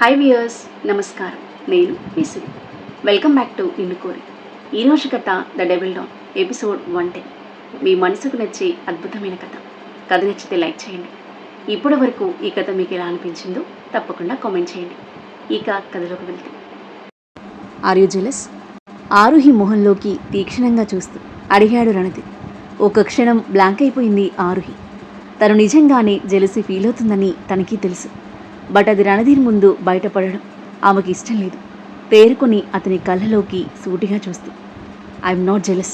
Hi viewers, నమస్కారం. నేను విసిరి. వెల్కమ్ బ్యాక్ టు ఇండుకోరి. ఈరోజు కథ ద డెవిల్ డాన్ ఎపిసోడ్ 110. మీ మనసుకు నచ్చే అద్భుతమైన కథ నచ్చితే లైక్ చేయండి. ఇప్పటి వరకు ఈ కథ మీకు ఎలా అనిపించిందో తప్పకుండా కామెంట్ చేయండి. ఇక కథలోకి వెళ్తే, ఆర్ యు జెలస్? ఆరుహి మొహంలోకి తీక్షణంగా చూస్తూ అడిగాడు రణధీర్. ఒక క్షణం బ్లాంక్ అయిపోయింది ఆరుహి. తను నిజంగానే జెలసీ ఫీల్ అవుతుందని తనకి తెలుసు. బట్ అది రణధీర్ ముందు బయటపడడం ఆమెకి ఇష్టం లేదు. తేరుకొని అతని కళ్ళలోకి సూటిగా చూస్తూ, ఐఎమ్ నాట్ జెలస్.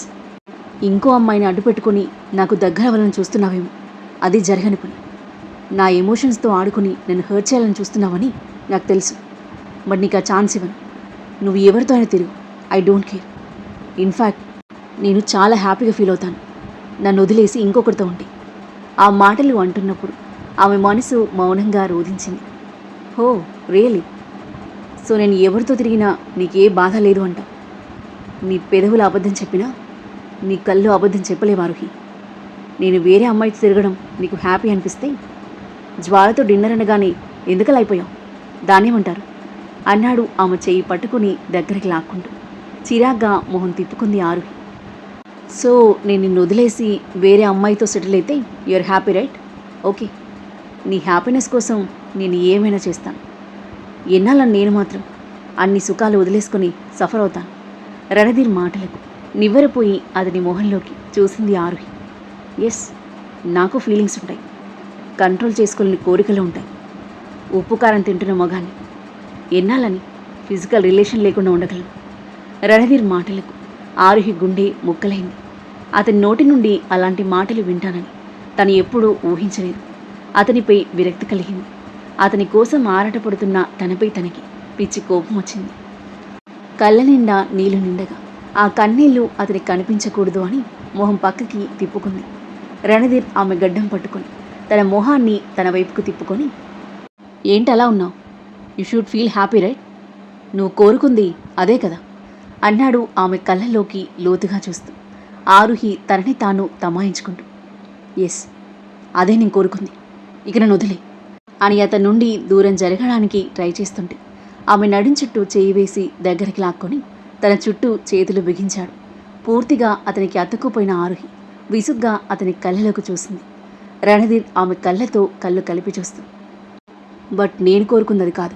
ఇంకో అమ్మాయిని అడ్డుపెట్టుకుని నాకు దగ్గర అవ్వాలని చూస్తున్నావేమో. అది జరగని పని. నా ఎమోషన్స్తో ఆడుకుని నన్ను హర్ట్ చేయాలని చూస్తున్నావని నాకు తెలుసు. బట్ నీకు ఆ ఛాన్స్ ఇవ్వను. నువ్వు ఎవరితో అయినా తిరుగు, ఐ డోంట్ కేర్. ఇన్ఫ్యాక్ట్ నేను చాలా హ్యాపీగా ఫీల్ అవుతాను నన్ను వదిలేసి ఇంకొకరితో ఉంటే. ఆ మాటలు అంటున్నప్పుడు ఆమె మనసు మౌనంగా రోధించింది. హో రియలీ? సో నేను ఎవరితో తిరిగినా నీకే బాధ లేదు అంట. నీ పెదవులు అబద్ధం చెప్పినా నీ కళ్ళు అబద్ధం చెప్పలేవారుహి. నేను వేరే అమ్మాయితో తిరగడం నీకు హ్యాపీ అనిపిస్తే జ్వాలతో డిన్నర్ అనగానే ఎందుకలా అయిపోయావు? దాన్నేమంటారు అన్నాడు ఆమె చెయ్యి పట్టుకుని దగ్గరికి లాక్కుంటూ. చిరాగ్గా మొహం తిప్పుకుంది ఆరుహి. సో నేను నిన్ను వదిలేసి వేరే అమ్మాయితో సెటిల్ అయితే యూఆర్ హ్యాపీ రైట్? ఓకే, నీ హ్యాపీనెస్ కోసం నేను ఏమైనా చేస్తాను. ఎన్నాళ్ళని నేను మాత్రం అన్ని సుఖాలు వదిలేసుకొని సఫర్ అవుతాను. రణధీర్ మాటలకు నివ్వెరపోయి అతని మొహంలోకి చూసింది ఆరుహి. ఎస్, నాకు ఫీలింగ్స్ ఉంటాయి, కంట్రోల్ చేసుకోలేని కోరికలు ఉంటాయి. ఉప్పు కారం తింటున్న మగాన్ని ఎన్నాళ్ళని ఫిజికల్ రిలేషన్ లేకుండా ఉండగలను. రణధీర్ మాటలకు ఆరుహి గుండె ముక్కలైంది. అతని నోటి నుండి అలాంటి మాటలు వింటానని తను ఎప్పుడూ ఊహించలేదు. అతనిపై విరక్తి కలిగింది. అతని కోసం ఆరాటపడుతున్న తనపై తనకి పిచ్చి కోపం వచ్చింది. కళ్ళ నిండా నీళ్లు నిండగా ఆ కన్నీళ్లు అతనికి కనిపించకూడదు అని మొహం పక్కకి తిప్పుకుంది. రణధీర్ ఆమె గడ్డం పట్టుకొని తన మొహాన్ని తన వైపుకు తిప్పుకొని, ఏంటి అలా ఉన్నావు? You should feel happy right? నువ్వు కోరుకుంది అదే కదా అన్నాడు ఆమె కళ్ళల్లోకి లోతుగా చూస్తూ. ఆరుహి తనని తాను తమాయించుకుంటూ, ఎస్, అదే నేను కోరుకుంది. ఇక నన్ను వదిలే అని అతని నుండి దూరం జరగడానికి ట్రై చేస్తుంటే ఆమె నడుం చుట్టూ చేయి వేసి దగ్గరికి లాక్కొని తన చుట్టూ చేతులు బిగించాడు. పూర్తిగా అతనికి అతుక్కుపోయిన ఆరుహి విసుగ్గా అతని కళ్ళలోకి చూసింది. రణధీర్ ఆమె కళ్ళతో కళ్ళు కలిపి చూస్తూ, బట్ నేను కోరుకున్నది కాదు.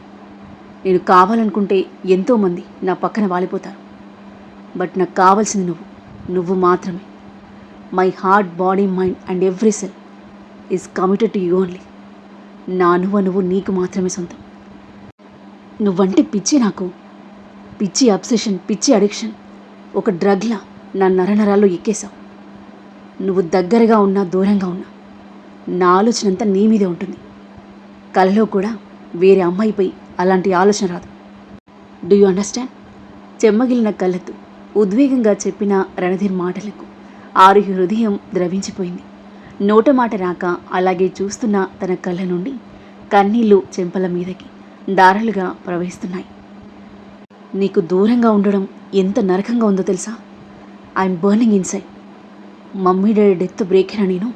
నేను కావాలనుకుంటే ఎంతోమంది నా పక్కన వాలిపోతారు. బట్ నాకు కావాల్సింది నువ్వు మాత్రమే. My heart, body, mind and every cell is committed to you only. నా నువ్వు నీకు మాత్రమే సొంతం. నువ్వంటే పిచ్చి, నాకు పిచ్చి అబ్సెషన్, పిచ్చి అడిక్షన్. ఒక డ్రగ్లా నా నరనరాల్లో ఎక్కేశావు. నువ్వు దగ్గరగా ఉన్నా దూరంగా ఉన్నా నా ఆలోచన అంతా నీ మీదే ఉంటుంది. కలలో కూడా వేరే అమ్మాయిపై అలాంటి ఆలోచన రాదు. Do you understand? చెమ్మగిలిన కళ్ళతో ఉద్వేగంగా చెప్పిన రణధీర్ మాటలకు ఆరుహి హృదయం ద్రవించిపోయింది. నోట మాట రాక అలాగే చూస్తున్న తన కళ్ళ నుండి కన్నీళ్లు చెంపల మీదకి దారాలుగా ప్రవహిస్తున్నాయి. నీకు దూరంగా ఉండడం ఎంత నరకంగా ఉందో తెలుసా? I'm burning inside. Mummy daddy death break అయినా నేను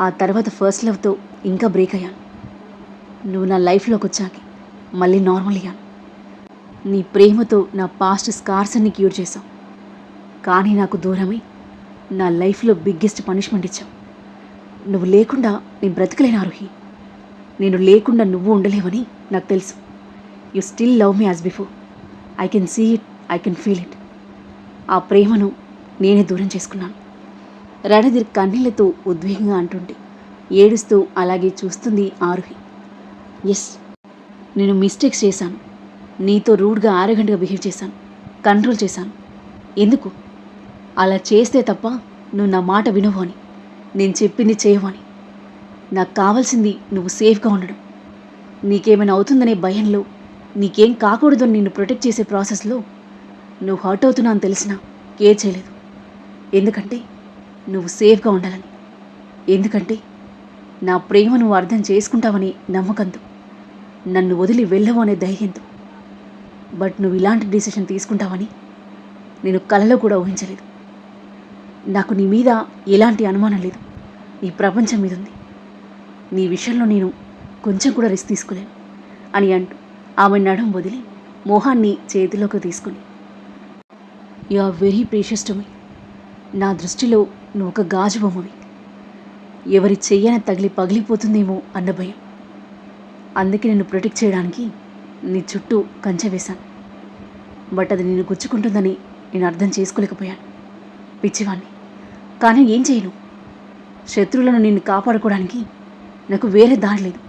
ఆ తర్వాత ఫస్ట్ లవ్తో ఇంకా బ్రేక్ అయ్యాను. నువ్వు నా లైఫ్లోకి వచ్చాకి మళ్ళీ నార్మల్ అయ్యాను. నీ ప్రేమతో నా పాస్ట్ స్కార్స్ అన్ని క్యూర్ చేశావు. కానీ నాకు దూరమై నా లైఫ్లో బిగ్గెస్ట్ పనిష్మెంట్ ఇచ్చావు. నువ్వు లేకుండా నేను బ్రతకలేను ఆరుహి. నేను లేకుండా నువ్వు ఉండలేవని నాకు తెలుసు. You still love me as before. I can see it, I can feel it. ఆ ప్రేమను నేనే దూరం చేసుకున్నాను. రణధీర్ కన్నీళ్లతో ఉద్వేగంగా అంటుంటే ఏడుస్తూ అలాగే చూస్తుంది ఆరుహి. ఎస్, నేను మిస్టేక్స్ చేశాను. నీతో రూడ్గా ఆరగంటగా బిహేవ్ చేశాను, కంట్రోల్ చేశాను. ఎందుకు అలా చేస్తే తప్ప నువ్వు నా మాట వినవు అని, నేను చెప్పింది చేయవు అని. నాకు కావాల్సింది నువ్వు సేఫ్గా ఉండడం. నీకేమైనా అవుతుందనే భయంలో, నీకేం కాకూడదు అని నిన్ను ప్రొటెక్ట్ చేసే ప్రాసెస్లో నువ్వు హర్ట్ అవుతున్నా అని తెలిసినా కేర్ చేయలేదు. ఎందుకంటే నువ్వు సేఫ్గా ఉండాలని, ఎందుకంటే నా ప్రేమ నువ్వు అర్థం చేసుకుంటావని నమ్మకంతో, నన్ను వదిలి వెళ్ళవు అనే ధైర్యంతో. బట్ నువ్వు ఇలాంటి డిసిషన్ తీసుకుంటావని నేను కలలో కూడా ఊహించలేదు. నాకు నీ మీద ఎలాంటి అనుమానం లేదు. ఈ ప్రపంచం మీద ఉంది. నీ విషయంలో నేను కొంచెం కూడా రిస్క్ తీసుకోలేను అని అంటూ ఆమె నడుం వదిలి మోహాన్ని చేతిలోకి తీసుకుని, you are very precious to me. నా దృష్టిలో నువ్వు ఒక గాజు బొమ్మవి. ఎవరి చెయ్యన తగిలి పగిలిపోతుందేమో అన్న భయం. అందుకే నిన్ను ప్రొటెక్ట్ చేయడానికి నీ చుట్టూ కంచె వేశాను. బట్ అది నిన్ను గుచ్చుకుంటుందని నేను అర్థం చేసుకోలేకపోయాను. పిచ్చివాణ్ణి. కానీ ఏం చేయను? శత్రువులను నిన్ను కాపాడుకోవడానికి నాకు వేరే దారి లేదు.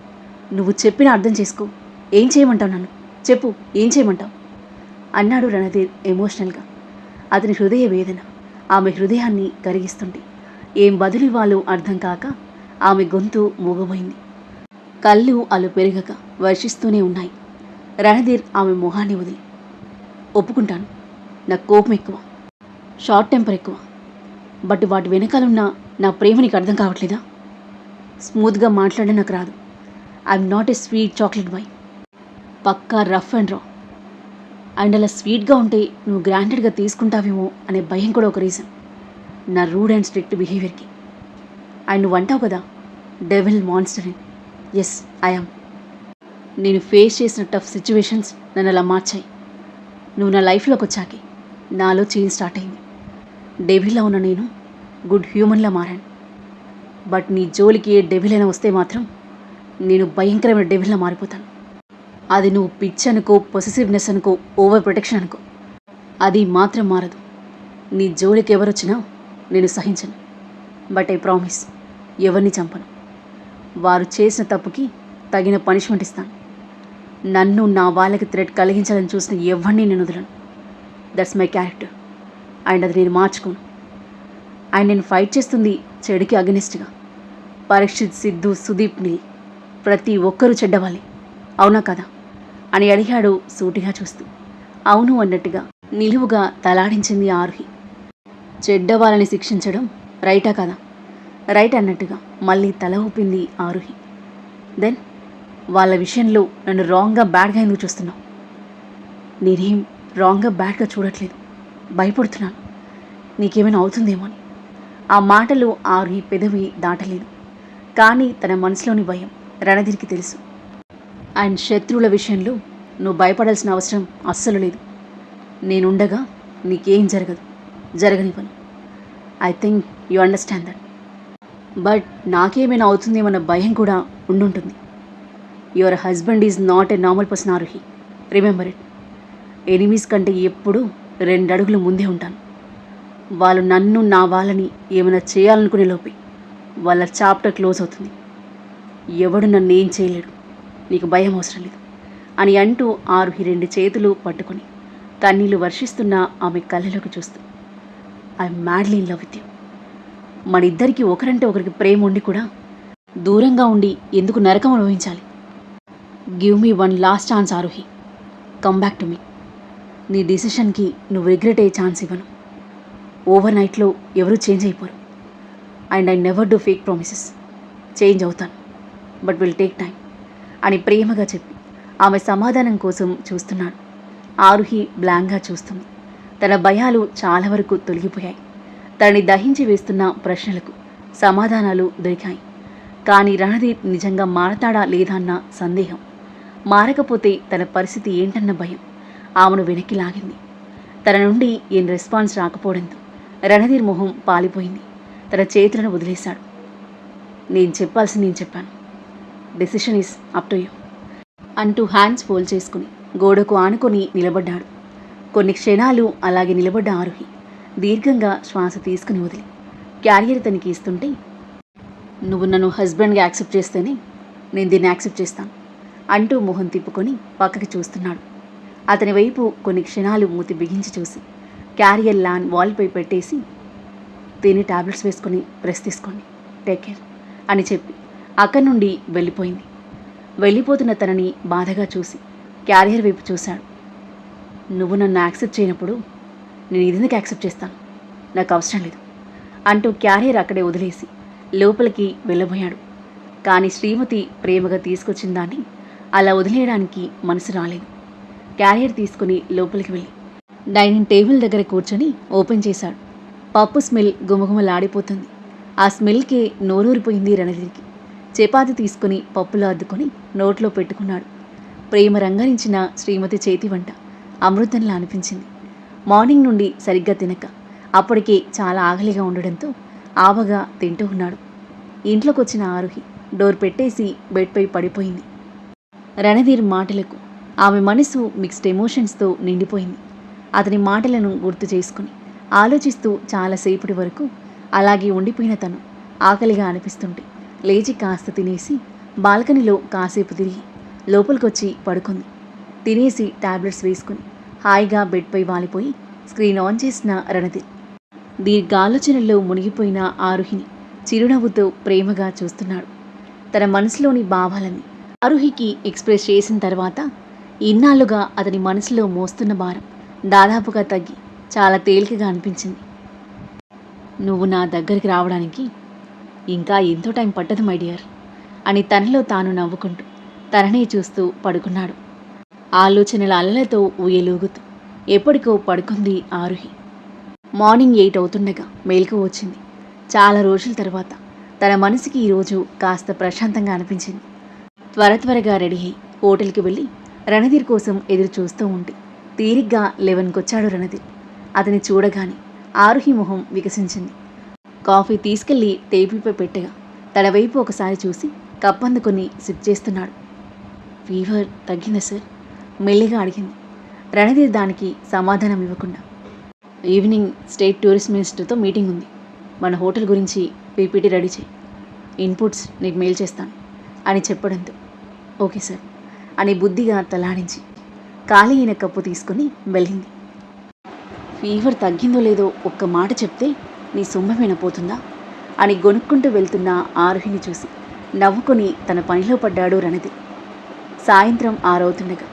నువ్వు చెప్పినా అర్థం చేసుకో. ఏం చేయమంటావు? నన్ను చెప్పు, ఏం చేయమంటావు అన్నాడు రణధీర్ ఎమోషనల్గా. అతని హృదయ వేదన ఆమె హృదయాన్ని కరిగిస్తుంటే ఏం బదులు ఇవ్వాలో అర్థం కాక ఆమె గొంతు మూగబోయింది. కళ్ళు అలు పెరగక వర్షిస్తూనే ఉన్నాయి. రణధీర్ ఆమె మొహాన్ని వదిలి, ఒప్పుకుంటాను, నాకు కోపం ఎక్కువ, షార్ట్ టెంపర్ ఎక్కువ. బట్ వాటి వెనకాలన్న నా ప్రేమ నీకు అర్థం కావట్లేదా? స్మూత్గా మాట్లాడే నాకు రాదు. I'm not a sweet chocolate boy. పక్కా రఫ్ అండ్ రా. అండ్ అలా స్వీట్గా ఉంటే నువ్వు గ్రాంటెడ్గా తీసుకుంటావేమో అనే భయం కూడా ఒక రీజన్ నా రూడ్ అండ్ స్ట్రిక్ట్ బిహేవియర్కి. అండ్ నువ్వు అంటావు కదా, డెవిల్ మాన్స్టర్ అని. Yes, I'm. నేను ఫేస్ చేసిన టఫ్ సిచ్యువేషన్స్ నన్ను అలా మార్చాయి. నువ్వు నా లైఫ్లోకి వచ్చాకే నాలో చేంజ్ స్టార్ట్ అయింది. డెవిల్లా ఉన్న నేను గుడ్ హ్యూమన్లా మారాను. బట్ నీ జోలికి ఏ డెవిల్ అయినా వస్తే మాత్రం నేను భయంకరమైన డెవిల్లా మారిపోతాను. అది నువ్వు పిచ్ అనుకో, పొసెసివ్నెస్ అనుకో, ఓవర్ ప్రొటెక్షన్ అనుకో, అది మాత్రం మారదు. నీ జోలికి ఎవరొచ్చినా నేను సహించను. బట్ ఐ ప్రామిస్, ఎవరిని చంపను. వారు చేసిన తప్పుకి తగిన పనిష్మెంట్ ఇస్తాను. నన్ను నా వాళ్ళకి థ్రెట్ కలిగించాలని చూసిన ఎవరిని నేను వదలను. That's my character. అండ్ అది నేను మార్చుకోను. అండ్ నేను ఫైట్ చేస్తుంది చెడుకి అగెనిస్ట్గా. పరీక్షిత్, సిద్ధు, సుదీప్ని ప్రతి ఒక్కరూ చెడ్డవాళ్ళే, అవునా కదా అని అడిగాడు సూటిగా చూస్తూ. అవును అన్నట్టుగా నిలువుగా తలాడించింది ఆరుహి. చెడ్డవాళ్ళని శిక్షించడం రైటా కదా? రైట్ అన్నట్టుగా మళ్ళీ తల ఊపింది ఆరుహి. దెన్ వాళ్ళ విషయంలో నన్ను రాంగ్గా, బ్యాడ్గా ఎందుకు చూస్తున్నావు? నేనేం రాంగ్గా, బ్యాడ్గా చూడట్లేదు, భయపడుతున్నాను నీకేమైనా అవుతుందేమో అని. ఆ మాటలు ఆరుహి పెదవి దాటలేదు. కానీ తన మనసులోని భయం రణధీర్కి తెలుసు. అండ్ శత్రువుల విషయంలో నువ్వు భయపడాల్సిన అవసరం అస్సలు లేదు. నేనుండగా నీకేం జరగదు, జరగనివ్వను. I think you understand that. But నాకేమైనా అవుతుందేమన్న భయం కూడా ఉండుంటుంది. Your husband is not a normal person Aruhi. Remember it. Enemies కంటే ఎప్పుడూ 2 అడుగులు ముందే ఉంటాను. వాళ్ళు నన్ను, నా వాళ్ళని ఏమైనా చేయాలనుకునే లోపే వాళ్ళ చాప్టర్ క్లోజ్ అవుతుంది. ఎవడు నన్ను ఏం చేయలేడు, నీకు భయం అవసరం లేదు అని అంటూ ఆరుహి 2 చేతులు పట్టుకొని కన్నీళ్లు వర్షిస్తున్న ఆమె కళ్ళలోకి చూస్తూ, I'm madly in love with you. మన ఇద్దరికి ఒకరంటే ఒకరికి ప్రేమ ఉండి కూడా దూరంగా ఉండి ఎందుకు నరకం అనుభవించాలి? Give me one last chance Aruhi. Come back to me. నీ డిసిషన్కి నువ్వు రిగ్రెట్ అయ్యే ఛాన్స్ ఇవ్వను. ఓవర్ నైట్లో ఎవరూ చేంజ్ అయిపోరు. And I never do fake promises. Change అవుతాను, బట్ విల్ టేక్ టైం అని ప్రేమగా చెప్పి ఆమె సమాధానం కోసం చూస్తున్నాడు. ఆరుహి బ్లాంక్గా చూస్తుంది. తన భయాలు చాలా వరకు తొలగిపోయాయి. తనని దహించి వేస్తున్న ప్రశ్నలకు సమాధానాలు దొరికాయి. కానీ రణధీర్ నిజంగా మారతాడా లేదా అన్న సందేహం, మారకపోతే తన పరిస్థితి ఏంటన్న భయం ఆమెను వెనక్కి లాగింది. తన నుండి ఏం రెస్పాన్స్ రాకపోవడంతో రణధీర్ మొహం పాలిపోయింది. తన చేతులను వదిలేశాడు. నేను చెప్పాల్సింది నేను చెప్పాను. Decision is up to you అంటూ హ్యాండ్స్ ఫోల్డ్ చేసుకుని గోడకు ఆనుకొని నిలబడ్డాడు. కొన్ని క్షణాలు అలాగే నిలబడ్డ ఆరుహి దీర్ఘంగా శ్వాస తీసుకుని వదిలి క్యారియర్ తనకి ఇస్తుంటే, నువ్వు నన్ను హస్బెండ్గా యాక్సెప్ట్ చేస్తేనే నేను దీన్ని యాక్సెప్ట్ చేస్తాను అంటూ మొహం తిప్పుకొని పక్కకి చూస్తున్నాడు. అతని వైపు కొన్ని క్షణాలు మూతి బిగించి చూసి క్యారియర్ ల్యాన్ వాల్పై పెట్టేసి, దీన్ని టాబ్లెట్స్ వేసుకొని రెస్ట్ తీసుకోండి, టేక్ కేర్ అని చెప్పి అక్కడి నుండి వెళ్ళిపోయింది. వెళ్ళిపోతున్న తనని బాధగా చూసి క్యారియర్ వైపు చూశాడు. నువ్వు నన్ను యాక్సెప్ట్ చేయనప్పుడు నేను ఎందుకు యాక్సెప్ట్ చేస్తాను? నాకు అవసరం లేదు అంటూ క్యారియర్ అక్కడే వదిలేసి లోపలికి వెళ్ళబోయాడు. కానీ శ్రీమతి ప్రేమగా తీసుకొచ్చిన దాన్ని అలా వదిలేయడానికి మనసు రాలేదు. క్యారియర్ తీసుకుని లోపలికి వెళ్ళి డైనింగ్ టేబుల్ దగ్గర కూర్చొని ఓపెన్ చేశాడు. పప్పు స్మెల్ గుమగుమలాడిపోతుంది. ఆ స్మెల్కే నోరూరిపోయింది రణధీర్కి. చపాతి తీసుకుని పప్పులో అద్దుకొని నోట్లో పెట్టుకున్నాడు. ప్రేమ రంగరించిన శ్రీమతి చేతి వంట అమృతంలా అనిపించింది. మార్నింగ్ నుండి సరిగ్గా తినక అప్పటికే చాలా ఆకలిగా ఉండడంతో ఆవగా తింటూ ఉన్నాడు. ఇంట్లోకి వచ్చిన ఆరుహి డోర్ పెట్టేసి బెడ్పై పడిపోయింది. రణధీర్ మాటలకు ఆమె మనసు మిక్స్డ్ ఎమోషన్స్తో నిండిపోయింది. అతని మాటలను గుర్తు చేసుకుని ఆలోచిస్తూ చాలాసేపటి వరకు అలాగే ఉండిపోయిన తను ఆకలిగా అనిపిస్తుంటే లేచి కాస్త తినేసి బాల్కనీలో కాసేపు తిరిగి లోపలికొచ్చి పడుకుంది. తినేసి టాబ్లెట్స్ వేసుకుని హాయిగా బెడ్పై వాలిపోయి స్క్రీన్ ఆన్ చేసిన రణధీర్ దీర్ఘ ఆలోచనల్లో మునిగిపోయిన ఆరుహిని చిరునవ్వుతో ప్రేమగా చూస్తున్నాడు. తన మనసులోని భావాలని ఆరుహికి ఎక్స్ప్రెస్ చేసిన తర్వాత ఇన్నాళ్లుగా అతని మనసులో మోస్తున్న భారం దాదాపుగా తగ్గి చాలా తేలికగా అనిపించింది. నువ్వు నా దగ్గరికి రావడానికి ఇంకా ఎంతో టైం పట్టదు మై డియర్ అని తనలో తాను నవ్వుకుంటూ తననే చూస్తూ పడుకున్నాడు. ఆలోచనల అలలతో ఊయలూగుతూ ఎప్పటికో పడుకుంది ఆరుహి. మార్నింగ్ 8 అవుతుండగా మేల్కు వచ్చింది. చాలా రోజుల తర్వాత తన మనసుకి ఈరోజు కాస్త ప్రశాంతంగా అనిపించింది. త్వరగా రెడీ అయి హోటల్కి వెళ్ళి రణధీర్ కోసం ఎదురు చూస్తూ ఉంటే తీరిగ్గా 11కి వచ్చాడు రణధీర్. అతని చూడగానే ఆరుహి మొహం వికసించింది. కాఫీ తీసుకెళ్లి టేబుల్పై పెట్టగా తన వైపు ఒకసారి చూసి కప్ అందుకొని సిప్ చేస్తున్నాడు. ఫీవర్ తగ్గిందా సార్? మెల్లిగా అడిగింది. రణధీర్ దానికి సమాధానం ఇవ్వకుండా, ఈవినింగ్ స్టేట్ టూరిస్ట్ మినిస్టర్తో మీటింగ్ ఉంది, మన హోటల్ గురించి పీపీటీ రెడీ చేయి, ఇన్పుట్స్ నీకు మెయిల్ చేస్తాను అని చెప్పడంతో ఓకే సార్ అని బుద్ధిగా తలాడించి ఖాళీ అయిన కప్పు తీసుకుని వెళ్ళింది. ఫీవర్ తగ్గిందో లేదో ఒక్క మాట చెప్తే నీ సొమ్మమైన పోతుందా అని గొనుక్కుంటూ వెళ్తున్న ఆరుహిని చూసి నవ్వుకొని తన పనిలో పడ్డాడు రణధీర్. సాయంత్రం 6 అవుతుండగా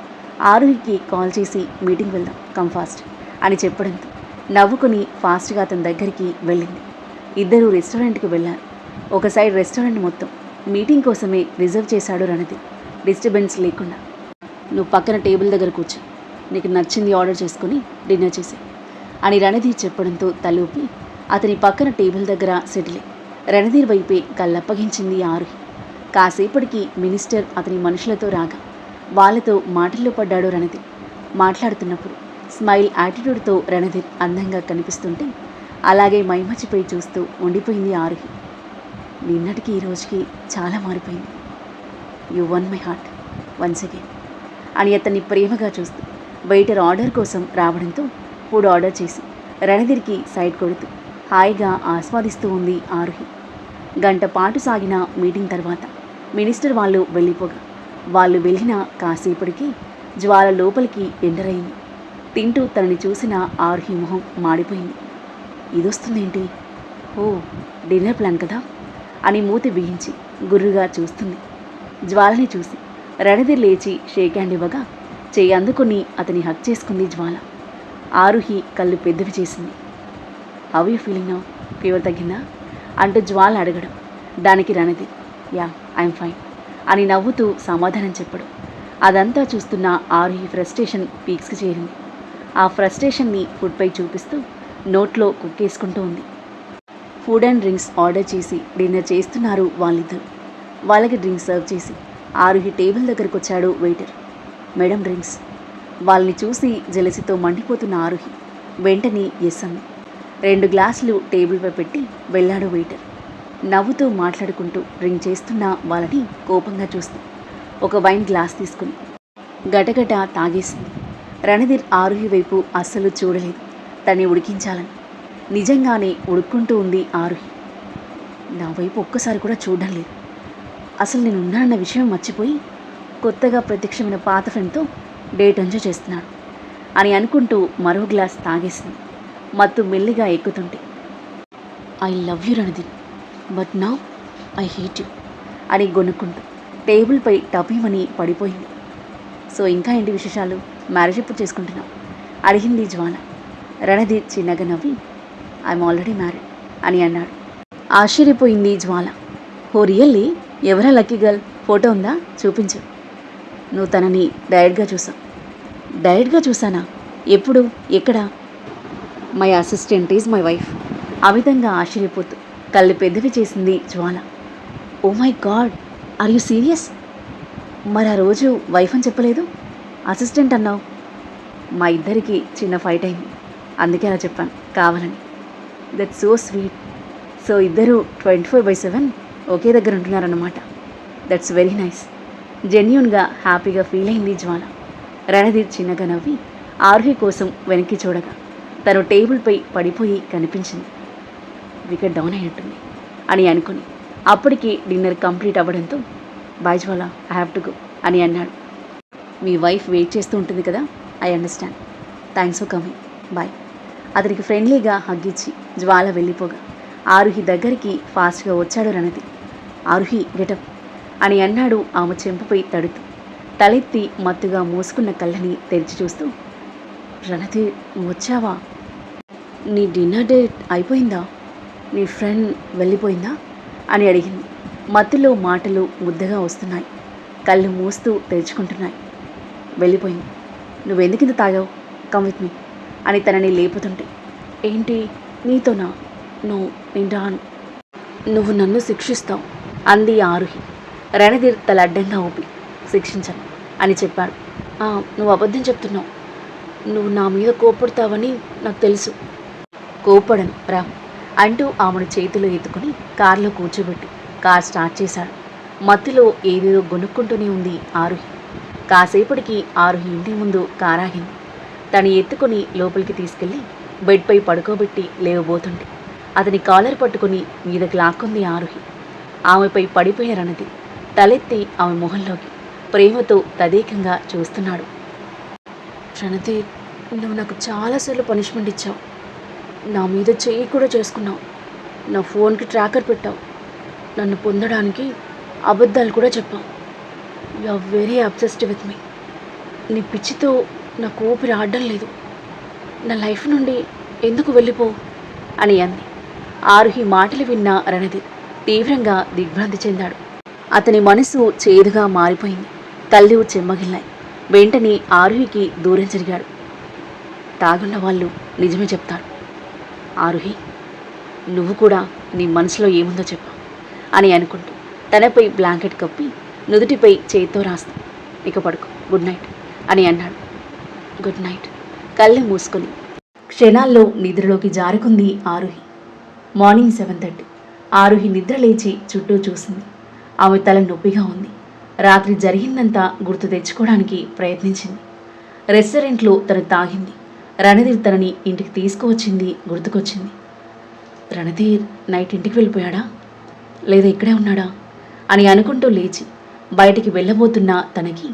ఆరుహికి కాల్ చేసి మీటింగ్ వెళ్దాం కమ్ ఫాస్ట్ అని చెప్పడంతో నవ్వుకొని ఫాస్ట్గా అతని దగ్గరికి వెళ్ళింది. ఇద్దరూ రెస్టారెంట్కి వెళ్ళారు. ఒక సైడ్ రెస్టారెంట్ మొత్తం మీటింగ్ కోసమే రిజర్వ్ చేశాడు రణధీర్, డిస్టర్బెన్స్ లేకుండా. నువ్వు పక్కన టేబుల్ దగ్గర కూర్చో, నీకు నచ్చింది ఆర్డర్ చేసుకుని డిన్నర్ చేసే అని రణధీర్ చెప్పడంతో తలూపి అతని పక్కన టేబుల్ దగ్గర సెటిల్. రణధీర్ వైపే కళ్ళప్పగించింది ఆరుహి. కాసేపటికి మినిస్టర్ అతని మనుషులతో రాగా వాళ్ళతో మాటల్లో పడ్డాడు రణధీర్. మాట్లాడుతున్నప్పుడు స్మైల్ యాటిట్యూడ్తో రణధీర్ అందంగా కనిపిస్తుంటే అలాగే మైమర్చిపోయి చూస్తూ ఉండిపోయింది ఆరుహి. నిన్నటికి ఈ రోజుకి చాలా మారిపోయింది. You one my heart once again అని అతన్ని ప్రేమగా చూస్తూ వెయిటర్ ఆర్డర్ కోసం రావడంతో ఫుడ్ ఆర్డర్ చేసి రణధీర్కి సైడ్ కొడుతూ హాయిగా ఆస్వాదిస్తూ ఉంది ఆరుహి. గంట పాటు సాగిన మీటింగ్ తర్వాత మినిస్టర్ వాళ్ళు వెళ్ళిపోగా వాళ్ళు వెళ్ళిన కాసేపటికి జ్వాల లోపలికి ఎంటర్ అయింది. తింటూ తనని చూసిన ఆరుహి మొహం మాడిపోయింది. ఇదొస్తుందేంటి? ఓ డిన్నర్ ప్లాన్ కదా అని మూతి బిగించి గుర్రుగా చూస్తుంది. జ్వాలని చూసి రణధీర్ లేచి షేక్ హ్యాండ్ ఇవ్వగా చేయి అందుకుని అతని హక్ చేసుకుంది జ్వాల. ఆరుహి కళ్ళు పెద్దవి చేసింది. How you feeling now? Fever తగ్గిందా అంటూ జ్వాల అడగడం దానికి రణధీర్ యా ఐఎమ్ ఫైన్ అని నవ్వుతూ సమాధానం చెప్పడం. అదంతా చూస్తున్న ఆరుహి ఫ్రస్ట్రేషన్ పీక్స్కి చేరింది. ఆ ఫ్రస్ట్రేషన్ని ఫుడ్పై చూపిస్తూ నోట్లో కుక్కేసుకుంటూ ఉంది. ఫుడ్ అండ్ డ్రింక్స్ ఆర్డర్ చేసి డిన్నర్ చేస్తున్నారు వాళ్ళిద్దరు. వాళ్ళకి డ్రింక్స్ సర్వ్ చేసి ఆరుహి టేబుల్ దగ్గరకు వచ్చాడు వెయిటర్. Madam drinks. వాళ్ళని చూసి జలసితో మండిపోతున్న ఆరుహి వెంటనే ఎస్ అంది. 2 గ్లాసులు టేబుల్పై పెట్టి వెళ్ళాడు వెయిటర్. నవ్వుతూ మాట్లాడుకుంటూ డ్రింక్ చేస్తున్న వాళ్ళని కోపంగా చూస్తూ ఒక వైన్ గ్లాస్ తీసుకుని గటగట తాగేసింది. రణధీర్ ఆరుహి వైపు అస్సలు చూడలేదు, తన్ని ఉడికించాలని. నిజంగానే ఉడుక్కుంటూ ఉంది ఆరుహి. నా వైపు ఒక్కసారి కూడా చూడడం లేదు. అసలు నేను ఉన్నానన్న విషయం మర్చిపోయి కొత్తగా ప్రత్యక్షమైన పాత ఫ్రెండ్తో డేట్ ఎంజాయ్ చేస్తున్నాడు అని అనుకుంటూ మరో గ్లాస్ తాగేసింది. మత్తు మెల్లిగా ఎక్కుతుంటే I love you Randhir but now I hate you అని గొనుక్కుంటూ టేబుల్పై టపీమని పడిపోయింది. సో ఇంకా ఏంటి విశేషాలు? మ్యారేజ్ ఎప్పుడు చేసుకుంటున్నావు అడిగింది జ్వాల. రణధీర్ చిన్నగా నవ్వి ఐఎమ్ ఆల్రెడీ మ్యారీడ్ అని అన్నాడు. ఆశ్చర్యపోయింది జ్వాల. ఓ రియల్లీ? ఎవరా లక్కీ గర్ల్? ఫోటో ఉందా? చూపించు. నువ్వు తనని డైరెక్ట్గా చూసావు. డైరెక్ట్గా చూసానా? ఎప్పుడు? ఎక్కడ? My assistant is my wife. అమితంగా ఆశ్చర్యపోతూ కళ్ళు పెద్దవి చేసింది Jwala. Oh my god, are you serious? మరి ఆ రోజు వైఫ్ అని చెప్పలేదు, అసిస్టెంట్ అన్నావు. మా ఇద్దరికి చిన్న ఫైట్ అయింది, అందుకే అలా చెప్పాను కావాలని. That's so sweet. సో ఇద్దరు 24/7 ఒకే దగ్గర ఉంటున్నారన్నమాట. That's very nice. జెన్యూన్గా హ్యాపీగా ఫీల్ అయింది జ్వాల. రణధీర్ చిన్నగా నవ్వి ఆరుహి కోసం వెనక్కి చూడగా తను టేబుల్పై పడిపోయి కనిపించింది. వికెట్ డౌన్ అయినట్టుంది అని అనుకుని అప్పటికి డిన్నర్ కంప్లీట్ అవ్వడంతో bye Jwala, I have to go అని అన్నాడు. మీ వైఫ్ వెయిట్ చేస్తూ ఉంటుంది కదా, I understand. Thanks for coming, bye. అతనికి ఫ్రెండ్లీగా హగ్గిచ్చి జ్వాల వెళ్ళిపోగా ఆరుహి దగ్గరికి ఫాస్ట్గా వచ్చాడు రణధీర్. ఆరుహి గెటప్ అని అన్నాడు ఆమె చెంపపై తడుతూ. తలెత్తి మత్తుగా మూసుకున్న కళ్ళని తెరిచి చూస్తూ, రణధీర్ వచ్చావా? నీ డిన్నర్ డేట్ అయిపోయిందా? నీ ఫ్రెండ్ వెళ్ళిపోయిందా అని అడిగింది. మత్తులో మాటలు ముద్దగా వస్తున్నాయి, కళ్ళు మూస్తూ తెరుచుకుంటున్నాయి. వెళ్ళిపోయింది. నువ్వెందుకింత తాగావు? కమ్ విత్ మీ అని తనని లేపుతుంటే, ఏంటి నీతోనా? నేను రాను, నువ్వు నన్ను శిక్షిస్తావు అంది ఆరుహి. రణధీర్ తల అడ్డంగా ఊపి, శిక్షించను అని చెప్పాడు. నువ్వు అబద్ధం చెప్తున్నావు, నువ్వు నా మీద కోపడతావని నాకు తెలుసు. కోపడను రా అంటూ ఆమెను చేతిలో ఎత్తుకుని కారులో కూర్చోబెట్టి కార్ స్టార్ట్ చేశాడు. మత్తులో ఏదేదో గొనుక్కుంటూనే ఉంది ఆరుహి. కాసేపటికి ఆరుహి ఇంటి ముందు కారాగింది. తను ఎత్తుకుని లోపలికి తీసుకెళ్లి బెడ్పై పడుకోబెట్టి లేవబోతుంటే అతని కాలర్ పట్టుకుని మీదకి లాక్కుంది ఆరుహి. ఆమెపై పడిపోయే రణధీర్ తలెత్తి ఆమె మొహంలోకి ప్రేమతో తదేకంగా చూస్తున్నాడు. రణధీర్, నువ్వు నాకు చాలాసార్లు పనిష్మెంట్ ఇచ్చావు, నా మీద చెయ్యి కూడా చేసుకున్నావు, నా ఫోన్కి ట్రాకర్ పెట్టావు, నన్ను పొందడానికి అబద్ధాలు కూడా చెప్పావు. You are very obsessed with me. నీ పిచ్చితో నాకు ఊపిరి ఆడడం లేదు, నా లైఫ్ నుండి ఎందుకు వెళ్ళిపోవు అని అంది. ఆరుహి మాటలు విన్న రణధీర్ తీవ్రంగా దిగ్భ్రాంతి చెందాడు. అతని మనసు చేదుగా మారిపోయింది, కళ్ళు చెమ్మగిల్లాయి. వెంటనే ఆరుహికి దూరం జరిగాడు. తాగున్న వాళ్ళు నిజమే చెప్తారు. ఆరుహి, నువ్వు కూడా నీ మనసులో ఏముందో చెప్పు అని అనుకుంటూ తనపై బ్లాంకెట్ కప్పి నుదుటిపై చేతితో రాస్తూ, ఇక పడుకో, గుడ్ నైట్ అని అన్నాడు. Good night. కళ్ళు మూసుకొని క్షణాల్లో నిద్రలోకి జారుకుంది ఆరుహి. మార్నింగ్ 7:30. ఆరుహి నిద్ర లేచి చుట్టూ చూసింది. ఆమె తల నొప్పిగా ఉంది. రాత్రి జరిగిందంతా గుర్తు తెచ్చుకోవడానికి ప్రయత్నించింది. రెస్టారెంట్లో తను తాగింది, రణధీర్ తనని ఇంటికి తీసుకువచ్చింది గుర్తుకొచ్చింది. రణధీర్ నైట్ ఇంటికి వెళ్ళిపోయాడా లేదా ఇక్కడే ఉన్నాడా అని అనుకుంటూ లేచి బయటికి వెళ్ళబోతున్న తనకి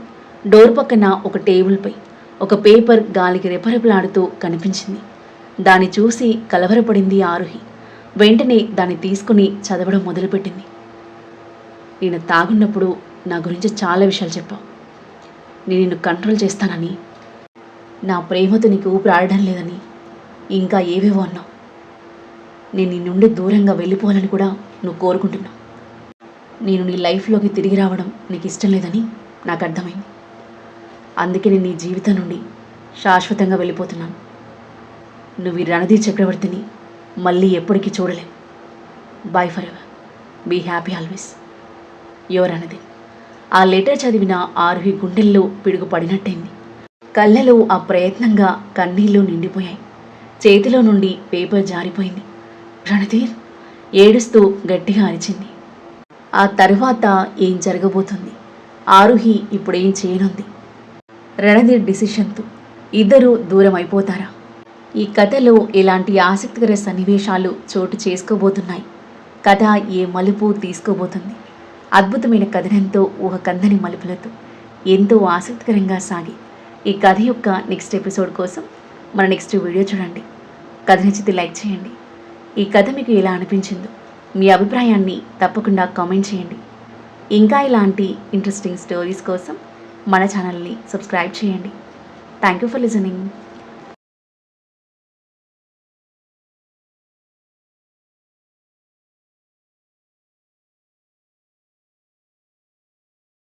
డోర్ పక్కన ఒక టేబుల్పై ఒక పేపర్ గాలికి రెపరెపలాడుతూ కనిపించింది. దాన్ని చూసి కలవరపడింది ఆరుహి. వెంటనే దాన్ని తీసుకుని చదవడం మొదలుపెట్టింది. నేను తాగున్నప్పుడు నా గురించి చాలా విషయాలు చెప్పావు. నేను నిన్ను కంట్రోల్ చేస్తానని, నా ప్రేమతో నీకు ఊపిరి ఆడడం లేదని, ఇంకా ఏవేవో అన్నావు. నేను నీ నుండి దూరంగా వెళ్ళిపోవాలని కూడా నువ్వు కోరుకుంటున్నావు. నేను నీ లైఫ్లోకి తిరిగి రావడం నీకు ఇష్టం లేదని నాకు అర్థమైంది. అందుకే నేను నీ జీవితం నుండి శాశ్వతంగా వెళ్ళిపోతున్నాను. నువ్వు ఈ రణధీర్ చక్రవర్తిని మళ్ళీ ఎప్పటికీ చూడలేవు. Bye forever. Be happy always. Your Randhir. ఆ లెటర్ చదివిన ఆరుహి గుండెల్లో పిడుగు పడినట్టయింది. కళ్ళలో ఆ ప్రయత్నంగా కన్నీళ్లు నిండిపోయాయి. చేతిలో నుండి పేపర్ జారిపోయింది. రణధీర్ ఏడుస్తూ గట్టిగా అరిచింది. ఆ తరువాత ఏం జరగబోతుంది? ఆరుహి ఇప్పుడేం చేయనుంది? రణధీర్ డిసిషన్తో ఇద్దరూ దూరం అయిపోతారా? ఈ కథలో ఎలాంటి ఆసక్తికర సన్నివేశాలు చోటు చేసుకోబోతున్నాయి? కథ ఏ మలుపు తీసుకోబోతుంది? అద్భుతమైన కథనంతో ఊహకందని మలుపులతో ఎంతో ఆసక్తికరంగా సాగి ఈ కథ యొక్క నెక్స్ట్ ఎపిసోడ్ కోసం మన నెక్స్ట్ వీడియో చూడండి. కథ నచ్చితే లైక్ చేయండి. ఈ కథ మీకు ఎలా అనిపించిందో మీ అభిప్రాయాన్ని తప్పకుండా కామెంట్ చేయండి. ఇంకా ఇలాంటి ఇంట్రెస్టింగ్ స్టోరీస్ కోసం మన ఛానల్ని సబ్స్క్రైబ్ చేయండి. Thank you for listening.